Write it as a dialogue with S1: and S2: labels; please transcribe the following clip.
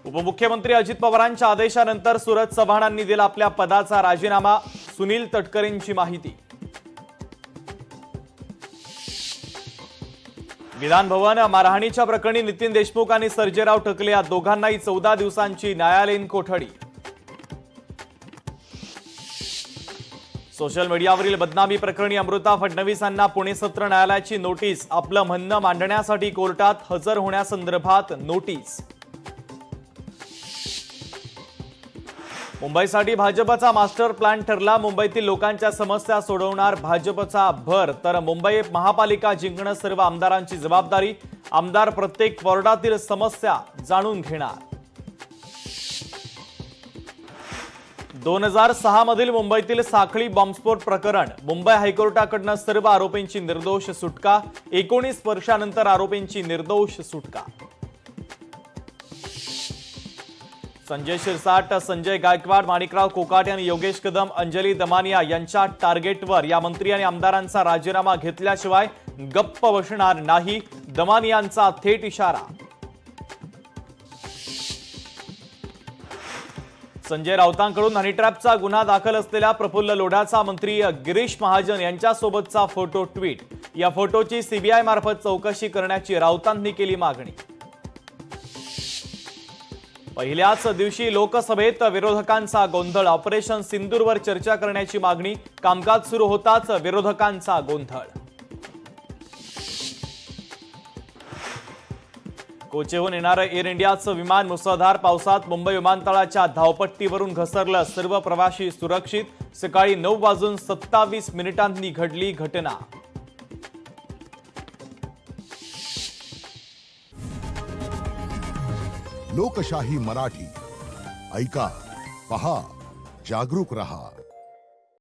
S1: उपमुख्यमंत्री अजित पवारांच्या आदेशानंतर सूरज चव्हाणांनी दिला आपल्या पदाचा राजीनामा। सुनील तटकरेंची माहिती। विधान भवन मारहाणीच्या प्रकरणी नितीन देशमुख आणि सर्जेराव टकले या दोघांनाही 14 दिवसांची न्यायालयीन कोठडी। सोशल मीडियावरील बदनामी प्रकरणी अमृता फडणवीसांना पुणे सत्र न्यायालयाची नोटीस। आपलं म्हणणं मांडण्यासाठी कोर्टात हजर होण्यासंदर्भात नोटीस। मुंबईसाठी भाजपचा मास्टर प्लॅन ठरला। मुंबईतील लोकांच्या समस्या सोडवणार भाजपचा भर। तर मुंबई महापालिका जिंकणं सर्व आमदारांची जबाबदारी। आमदार प्रत्येक वॉर्डातील समस्या जाणून घेणार। 2006 मधील मुंबईतील साखळी बॉम्बस्फोट प्रकरण। मुंबई हायकोर्टाकडून सर्व आरोपींची निर्दोष सुटका। 19 वर्षांनंतर आरोपींची निर्दोष सुटका। संजय शिरसाट, संजय गायकवाड, माणिकराव कोकाटे आणि योगेश कदम, अंजली दमानिया यांच्या टार्गेटवर या मंत्री आणि आमदारांचा राजीनामा घेतल्याशिवाय गप्प बसणार नाही। दमानियांचा थेट इशारा। संजय राऊतांकडून हनी ट्रॅपचा गुन्हा दाखल असलेल्या प्रफुल्ल लोढाचा मंत्री गिरीश महाजन यांच्यासोबतचा फोटो ट्विट। या फोटोची सीबीआय मार्फत चौकशी करण्याची राऊतांनी केली मागणी। पहिल्याच दिवशी लोकसभेत विरोधकांचा गोंधळ। ऑपरेशन सिंदूरवर चर्चा करण्याची मागणी। कामकाज सुरू होताच विरोधकांचा गोंधळ। कोचीहून येणारं एअर इंडियाचं विमान मुसळधार पावसात मुंबई विमानतळाच्या धावपट्टीवरून घसरलं। सर्व प्रवासी सुरक्षित। सकाळी 9:27 घडली घटना।
S2: लोकशाही मराठी ऐका, पहा, जागरूक रहा।